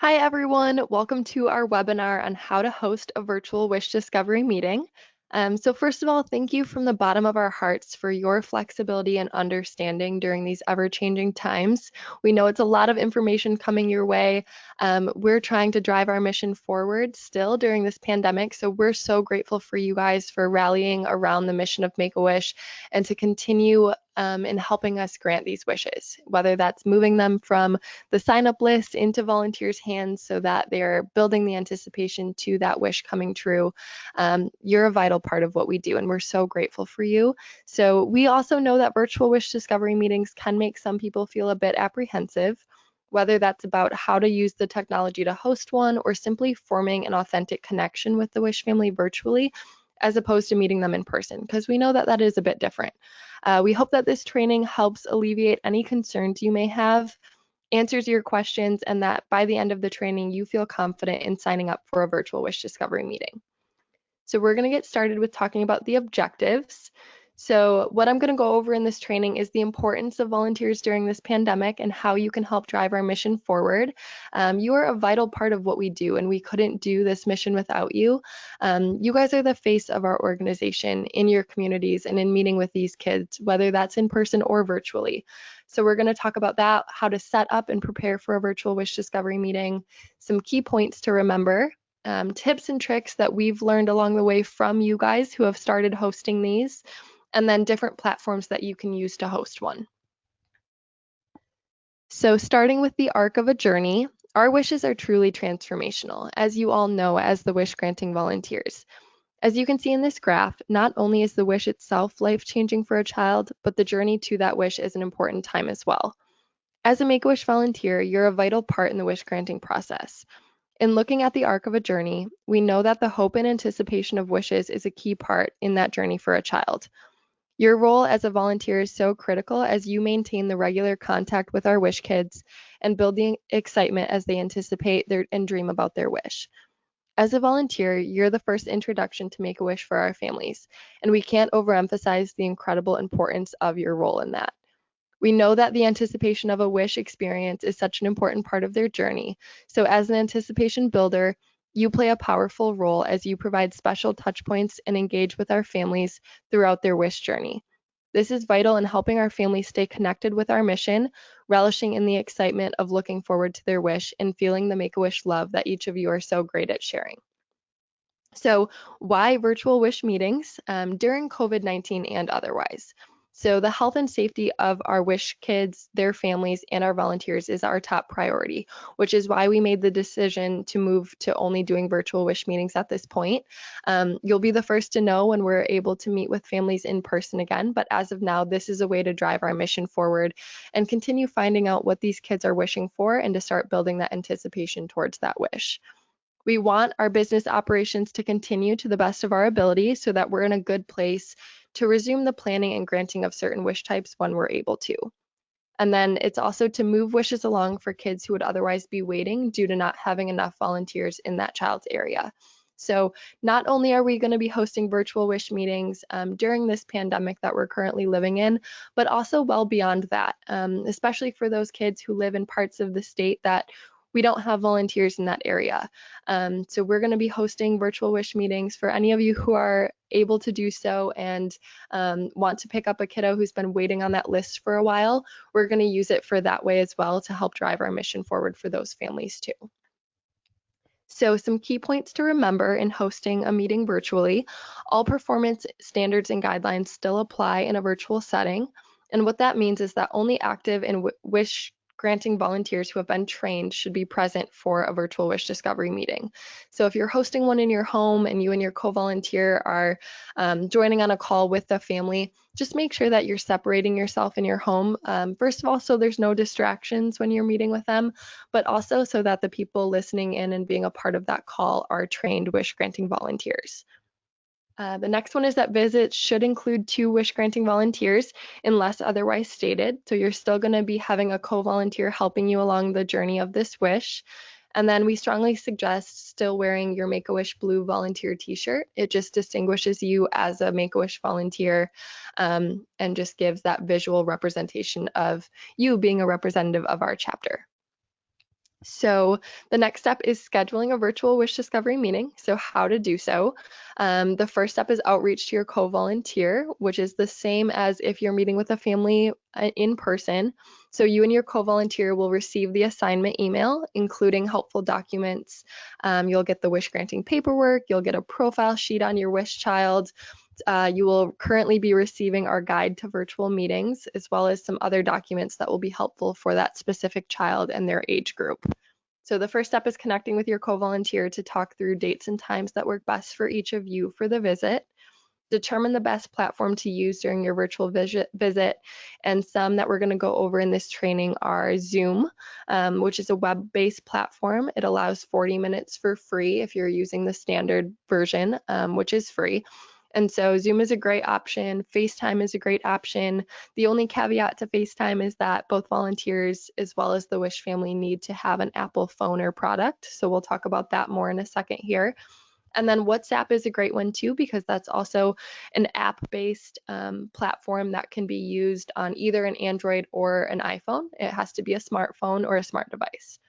Hi everyone, welcome to our webinar on how to host a virtual wish discovery meeting. So first of all, thank you from the bottom of our hearts for your flexibility and understanding during these ever-changing times. We know it's a lot of information coming your way. We're trying to drive our mission forward still during this pandemic, so we're so grateful for you guys for rallying around the mission of Make-A-Wish and to continue in helping us grant these wishes, whether that's moving them from the sign up list into volunteers' hands so that they're building the anticipation to that wish coming true. You're a vital part of what we do, and we're so grateful for you. So we also know that virtual wish discovery meetings can make some people feel a bit apprehensive, whether that's about how to use the technology to host one or simply forming an authentic connection with the Wish family virtually, as opposed to meeting them in person, because we know that that is a bit different. We hope that this training helps alleviate any concerns you may have, answers your questions, and that by the end of the training, you feel confident in signing up for a virtual wish discovery meeting. So we're going to get started with talking about the objectives. So what I'm going to go over in this training is the importance of volunteers during this pandemic and how you can help drive our mission forward. You are a vital part of what we do, and we couldn't do this mission without you. You guys are the face of our organization in your communities and in meeting with these kids, whether that's in person or virtually. So we're going to talk about that, how to set up and prepare for a virtual wish discovery meeting, some key points to remember, tips and tricks that we've learned along the way from you guys who have started hosting these, and then different platforms that you can use to host one. So starting with the arc of a journey, our wishes are truly transformational, as you all know as the wish granting volunteers. As you can see in this graph, not only is the wish itself life-changing for a child, but the journey to that wish is an important time as well. As a Make-A-Wish volunteer, you're a vital part in the wish granting process. In looking at the arc of a journey, we know that the hope and anticipation of wishes is a key part in that journey for a child. Your role as a volunteer is so critical as you maintain the regular contact with our wish kids and build the excitement as they anticipate and dream about their wish. As a volunteer, you're the first introduction to Make-A-Wish for our families, and we can't overemphasize the incredible importance of your role in that. We know that the anticipation of a wish experience is such an important part of their journey. So as an anticipation builder, you play a powerful role as you provide special touch points and engage with our families throughout their wish journey. This is vital in helping our families stay connected with our mission, relishing in the excitement of looking forward to their wish and feeling the Make-A-Wish love that each of you are so great at sharing. So why virtual wish meetings during COVID-19 and otherwise? So the health and safety of our wish kids, their families, and our volunteers is our top priority, which is why we made the decision to move to only doing virtual wish meetings at this point. You'll be the first to know when we're able to meet with families in person again, but as of now, this is a way to drive our mission forward and continue finding out what these kids are wishing for and to start building that anticipation towards that wish. We want our business operations to continue to the best of our ability so that we're in a good place to resume the planning and granting of certain wish types when we're able to. And then it's also to move wishes along for kids who would otherwise be waiting due to not having enough volunteers in that child's area. So not only are we going to be hosting virtual wish meetings during this pandemic that we're currently living in, but also well beyond that, especially for those kids who live in parts of the state that we don't have volunteers in that area. So we're going to be hosting virtual wish meetings for any of you who are able to do so and want to pick up a kiddo who's been waiting on that list for a while. We're going to use it for that way as well to help drive our mission forward for those families too. So some key points to remember in hosting a meeting virtually. All performance standards and guidelines still apply in a virtual setting. And what that means is that only active and wish granting volunteers who have been trained should be present for a virtual wish discovery meeting. So if you're hosting one in your home and you and your co-volunteer are joining on a call with the family, just make sure that you're separating yourself in your home. First of all, so there's no distractions when you're meeting with them, but also so that the people listening in and being a part of that call are trained wish granting volunteers. The next one is that visits should include 2 wish granting volunteers unless otherwise stated. So you're still going to be having a co-volunteer helping you along the journey of this wish. And then we strongly suggest still wearing your Make-A-Wish blue volunteer t-shirt. It just distinguishes you as a Make-A-Wish volunteer and just gives that visual representation of you being a representative of our chapter. So the next step is scheduling a virtual wish discovery meeting. So how to do so. The first step is outreach to your co-volunteer, which is the same as if you're meeting with a family in person. So you and your co-volunteer will receive the assignment email, including helpful documents. You'll get the wish granting paperwork. You'll get a profile sheet on your wish child. You will currently be receiving our guide to virtual meetings, as well as some other documents that will be helpful for that specific child and their age group. So the first step is connecting with your co-volunteer to talk through dates and times that work best for each of you for the visit. Determine the best platform to use during your virtual visit, and some that we're going to go over in this training are Zoom, which is a web-based platform. It allows 40 minutes for free if you're using the standard version, which is free. And so Zoom is a great option. FaceTime is a great option. The only caveat to FaceTime is that both volunteers as well as the Wish family need to have an Apple phone or product. So we'll talk about that more in a second here. And then WhatsApp is a great one too, because that's also an app-based platform that can be used on either an Android or an iPhone. It has to be a smartphone or a smart device.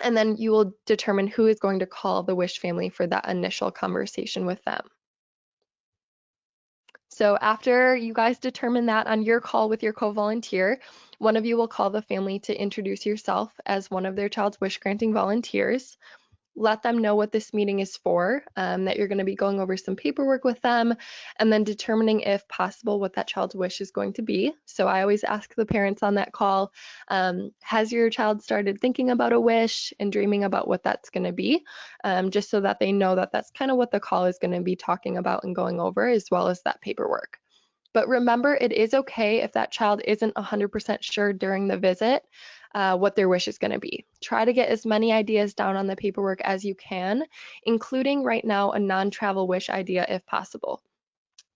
And then you will determine who is going to call the Wish family for that initial conversation with them. So after you guys determine that on your call with your co-volunteer, one of you will call the family to introduce yourself as one of their child's wish granting volunteers. Let them know what this meeting is for, that you're going to be going over some paperwork with them, and then determining if possible what that child's wish is going to be. So I always ask the parents on that call, has your child started thinking about a wish and dreaming about what that's going to be, just so that they know that that's kind of what the call is going to be talking about and going over, as well as that paperwork. But remember, it is okay if that child isn't 100% sure during the visit what their wish is going to be. Try to get as many ideas down on the paperwork as you can, including right now a non-travel wish idea if possible.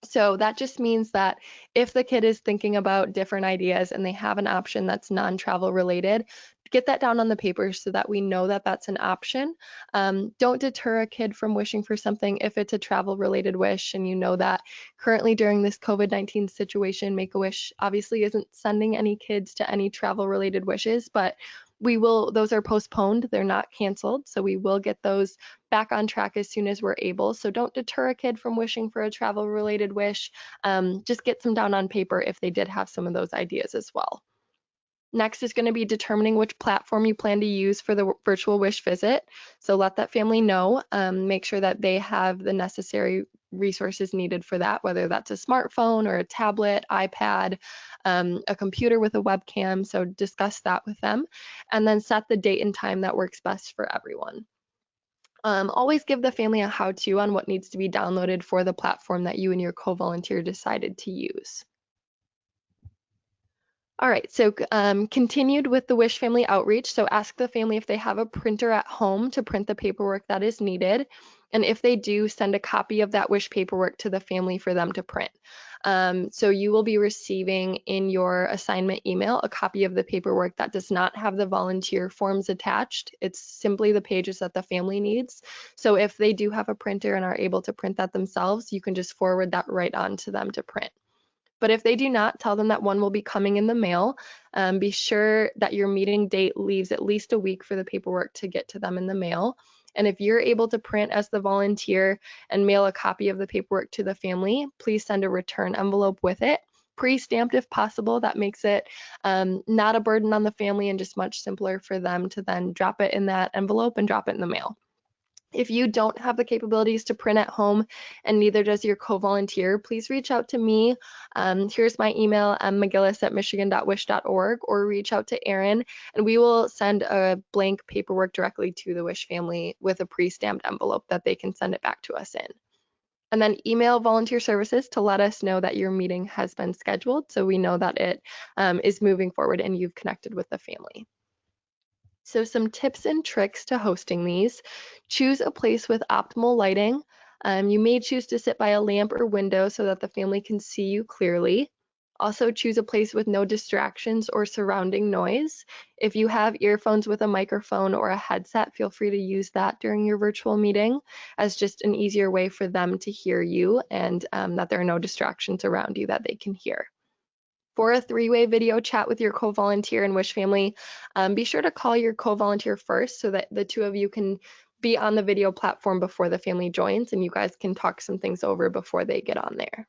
So that just means that if the kid is thinking about different ideas and they have an option that's non-travel related, get that down on the paper so that we know that that's an option. Don't deter a kid from wishing for something if it's a travel related wish and you know that currently during this COVID-19 situation, Make-A-Wish obviously isn't sending any kids to any travel related wishes, but those are postponed, they're not canceled, so we will get those back on track as soon as we're able. So don't deter a kid from wishing for a travel related wish. Just get some down on paper if they did have some of those ideas as well. Next is going to be determining which platform you plan to use for the virtual wish visit. So let that family know. Make sure that they have the necessary resources needed for that, whether that's a smartphone or a tablet, iPad, a computer with a webcam. So discuss that with them, and then set the date and time that works best for everyone. Always give the family a how-to on what needs to be downloaded for the platform that you and your co-volunteer decided to use. All right, so continued with the Wish family outreach. So ask the family if they have a printer at home to print the paperwork that is needed. And if they do, send a copy of that Wish paperwork to the family for them to print. So you will be receiving in your assignment email a copy of the paperwork that does not have the volunteer forms attached. It's simply the pages that the family needs. So if they do have a printer and are able to print that themselves, you can just forward that right on to them to print. But if they do not, tell them that one will be coming in the mail. Be sure that your meeting date leaves at least a week for the paperwork to get to them in the mail. And if you're able to print as the volunteer and mail a copy of the paperwork to the family, please send a return envelope with it, pre-stamped if possible. That makes it not a burden on the family and just much simpler for them to then drop it in that envelope and drop it in the mail. If you don't have the capabilities to print at home and neither does your co-volunteer, please reach out to me. Here's my email, mcgillis@michigan.wish.org, or reach out to Erin and we will send a blank paperwork directly to the Wish family with a pre-stamped envelope that they can send it back to us in. And then email volunteer services to let us know that your meeting has been scheduled so we know that it is moving forward and you've connected with the family. So some tips and tricks to hosting these. Choose a place with optimal lighting. You may choose to sit by a lamp or window so that the family can see you clearly. Also choose a place with no distractions or surrounding noise. If you have earphones with a microphone or a headset, feel free to use that during your virtual meeting as just an easier way for them to hear you and that there are no distractions around you that they can hear. For a three-way video chat with your co-volunteer and Wish family, be sure to call your co-volunteer first so that the two of you can be on the video platform before the family joins and you guys can talk some things over before they get on there.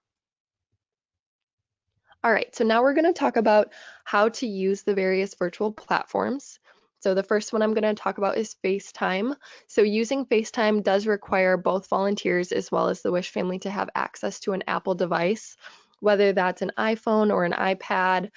All right, so now we're going to talk about how to use the various virtual platforms. So the first one I'm going to talk about is FaceTime. So using FaceTime does require both volunteers as well as the Wish family to have access to an Apple device, whether that's an iPhone or an iPad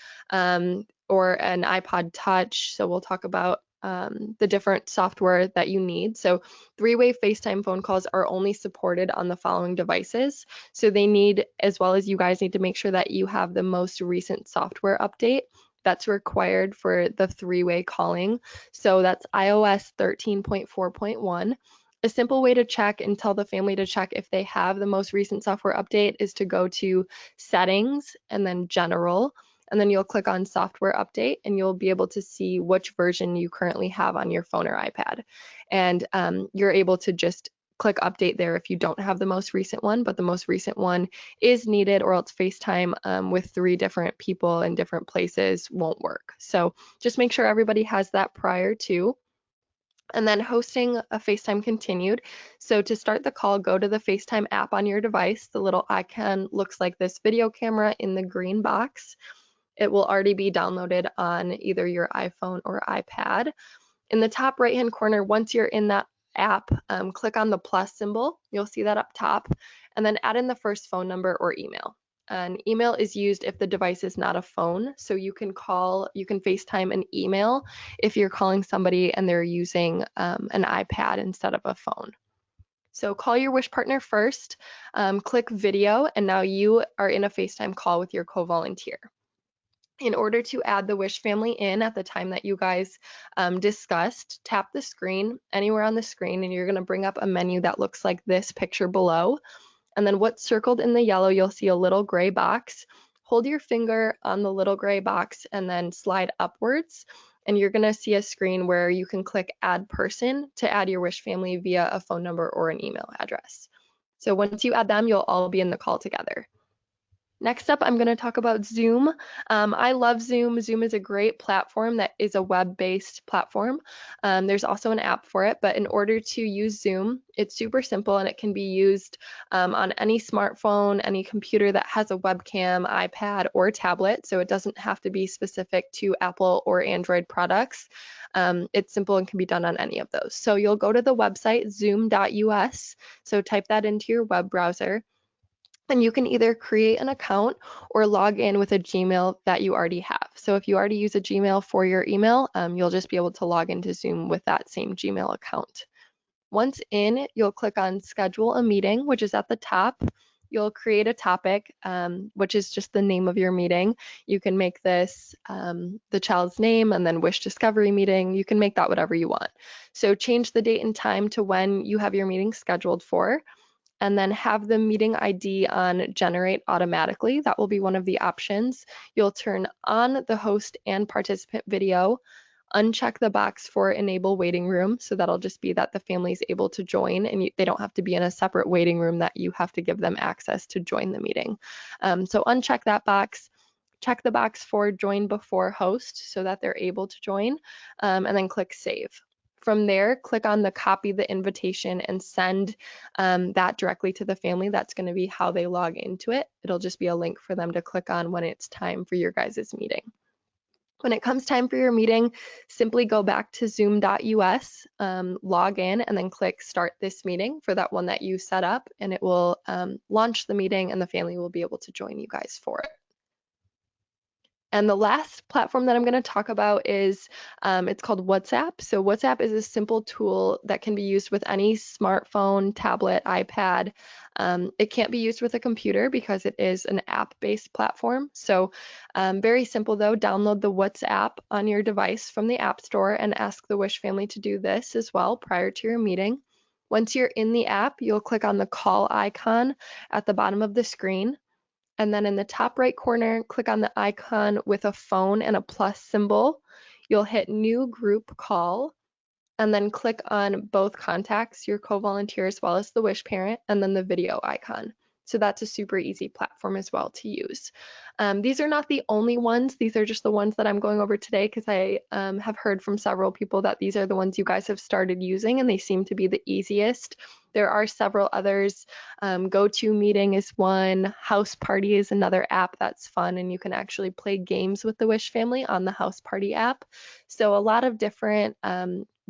or an iPod Touch. So we'll talk about the different software that you need. So three-way FaceTime phone calls are only supported on the following devices. So they need, as well as you guys need to make sure that you have the most recent software update that's required for the three-way calling. So that's iOS 13.4.1. A simple way to check and tell the family to check if they have the most recent software update is to go to Settings and then General, and then you'll click on Software Update and you'll be able to see which version you currently have on your phone or iPad. And you're able to just click update there if you don't have the most recent one, but the most recent one is needed, or else FaceTime with 3 different people in different places won't work. So just make sure everybody has that prior to. And then hosting a FaceTime continued. So to start the call, go to the FaceTime app on your device. The little icon looks like this video camera in the green box. It will already be downloaded on either your iPhone or iPad. In the top right-hand corner, once you're in that app, click on the plus symbol. You'll see that up top, and then add in the first phone number or email. An email is used if the device is not a phone, so you can FaceTime an email if you're calling somebody and they're using an iPad instead of a phone. So call your Wish partner first, click video, and now you are in a FaceTime call with your co-volunteer. In order to add the Wish family in at the time that you guys discussed, tap the screen anywhere on the screen and you're going to bring up a menu that looks like this picture below. And then what's circled in the yellow, you'll see a little gray box. Hold your finger on the little gray box and then slide upwards. And you're going to see a screen where you can click Add Person to add your Wish family via a phone number or an email address. So once you add them, you'll all be in the call together. Next up, I'm going to talk about Zoom. I love Zoom. Zoom is a great platform that is a web-based platform. There's also an app for it, but in order to use Zoom, it's super simple and it can be used on any smartphone, any computer that has a webcam, iPad, or tablet, so it doesn't have to be specific to Apple or Android products. It's simple and can be done on any of those. So you'll go to the website zoom.us, so type that into your web browser. And you can either create an account or log in with a Gmail that you already have. So if you already use a Gmail for your email, you'll just be able to log into Zoom with that same Gmail account. Once in, you'll click on Schedule a Meeting, which is at the top. You'll create a topic, which is just the name of your meeting. You can make this the child's name and then Wish Discovery Meeting. You can make that whatever you want. So change the date and time to when you have your meeting scheduled for, and then have the meeting ID on Generate automatically. That will be one of the options. You'll turn on the host and participant video, uncheck the box for Enable Waiting Room, so that'll just be that the family is able to join and they don't have to be in a separate waiting room that you have to give them access to join the meeting. So uncheck that box. Check the box for Join Before Host so that they're able to join, and then click Save. From there, click on the copy the invitation and send that directly to the family. That's going to be how they log into it. It'll just be a link for them to click on when it's time for your guys' meeting. When it comes time for your meeting, simply go back to zoom.us, log in, and then click Start This Meeting for that one that you set up, and it will launch the meeting and the family will be able to join you guys for it. And the last platform that I'm going to talk about is, it's called WhatsApp. So WhatsApp is a simple tool that can be used with any smartphone, tablet, iPad. It can't be used with a computer because it is an app-based platform. So very simple though, download the WhatsApp on your device from the App Store and ask the Wish family to do this as well prior to your meeting. Once you're in the app, you'll click on the call icon at the bottom of the screen. And then in the top right corner, click on the icon with a phone and a plus symbol. You'll hit New Group Call, and then click on both contacts, your co-volunteer as well as the Wish parent, and then the video icon. So that's a super easy platform as well to use. These are not the only ones. These are just the ones that I'm going over today because I have heard from several people that these are the ones you guys have started using and they seem to be the easiest. There are several others. GoToMeeting is one. House Party is another app that's fun, and you can actually play games with the Wish family on the House Party app. So a lot of different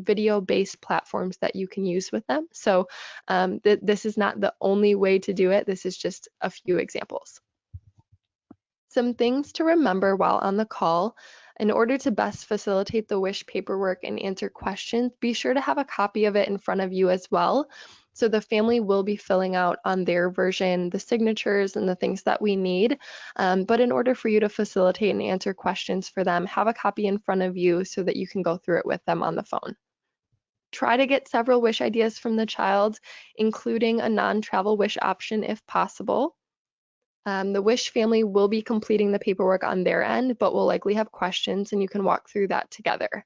video-based platforms that you can use with them. So this is not the only way to do it. This is just a few examples. Some things to remember while on the call. In order to best facilitate the Wish paperwork and answer questions, be sure to have a copy of it in front of you as well. So the family will be filling out on their version the signatures and the things that we need. But in order for you to facilitate and answer questions for them, have a copy in front of you so that you can go through it with them on the phone. Try to get several wish ideas from the child, including a non-travel wish option if possible. The Wish family will be completing the paperwork on their end, but will likely have questions and you can walk through that together.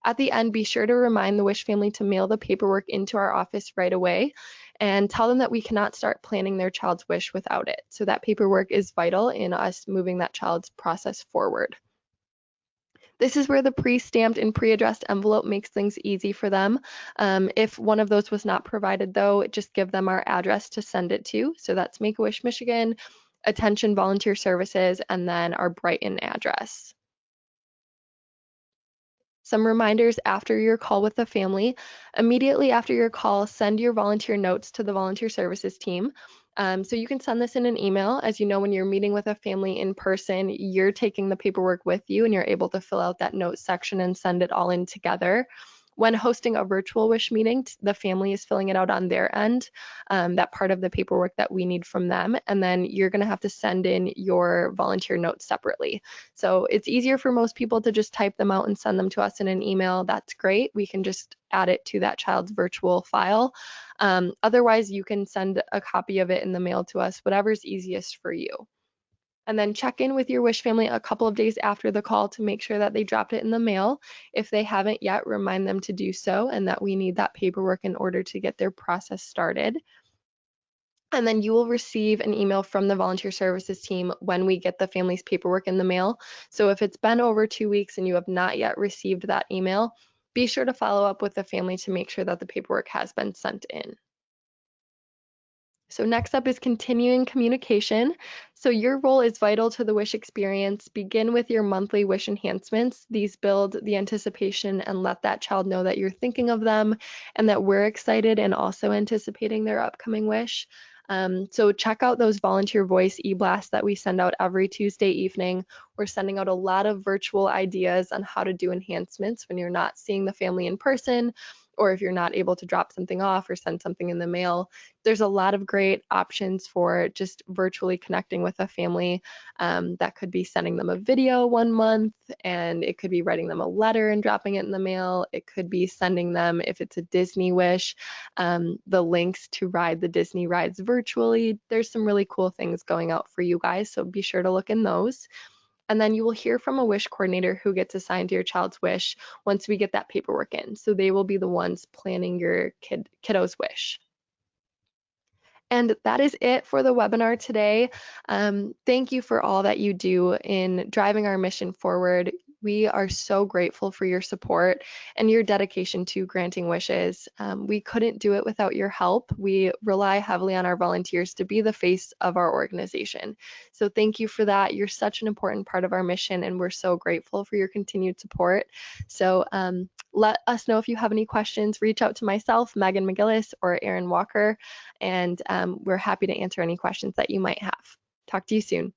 At the end, be sure to remind the Wish family to mail the paperwork into our office right away and tell them that we cannot start planning their child's wish without it. So that paperwork is vital in us moving that child's process forward. This is where the pre-stamped and pre-addressed envelope makes things easy for them. If one of those was not provided though, just give them our address to send it to. So that's Make-A-Wish Michigan, Attention Volunteer Services, and then our Brighton address. Some reminders after your call with the family. Immediately after your call, send your volunteer notes to the volunteer services team. So you can send this in an email. As you know, when you're meeting with a family in person, you're taking the paperwork with you and you're able to fill out that notes section and send it all in together. When hosting a virtual wish meeting, the family is filling it out on their end, that part of the paperwork that we need from them, and then you're going to have to send in your volunteer notes separately. So it's easier for most people to just type them out and send them to us in an email. That's great. We can just add it to that child's virtual file. Otherwise, you can send a copy of it in the mail to us, whatever's easiest for you. And then check in with your Wish family a couple of days after the call to make sure that they dropped it in the mail. If they haven't yet, remind them to do so and that we need that paperwork in order to get their process started. And then you will receive an email from the volunteer services team when we get the family's paperwork in the mail. So if it's been over 2 weeks and you have not yet received that email, be sure to follow up with the family to make sure that the paperwork has been sent in. So next up is continuing communication. So your role is vital to the Wish experience. Begin with your monthly Wish enhancements. These build the anticipation and let that child know that you're thinking of them and that we're excited and also anticipating their upcoming wish. So check out those volunteer voice e-blasts that we send out every Tuesday evening. We're sending out a lot of virtual ideas on how to do enhancements when you're not seeing the family in person, or if you're not able to drop something off or send something in the mail. There's a lot of great options for just virtually connecting with a family. That could be sending them a video 1 month, and it could be writing them a letter and dropping it in the mail. It could be sending them, if it's a Disney wish, the links to ride the Disney rides virtually. There's some really cool things going out for you guys, so be sure to look in those. And then you will hear from a wish coordinator who gets assigned to your child's wish once we get that paperwork in. So they will be the ones planning your kiddo's wish. And that is it for the webinar today. Thank you for all that you do in driving our mission forward. We are so grateful for your support and your dedication to granting wishes. We couldn't do it without your help. We rely heavily on our volunteers to be the face of our organization. So thank you for that. You're such an important part of our mission, and we're so grateful for your continued support. So let us know if you have any questions. Reach out to myself, Megan McGillis, or Erin Walker, and we're happy to answer any questions that you might have. Talk to you soon.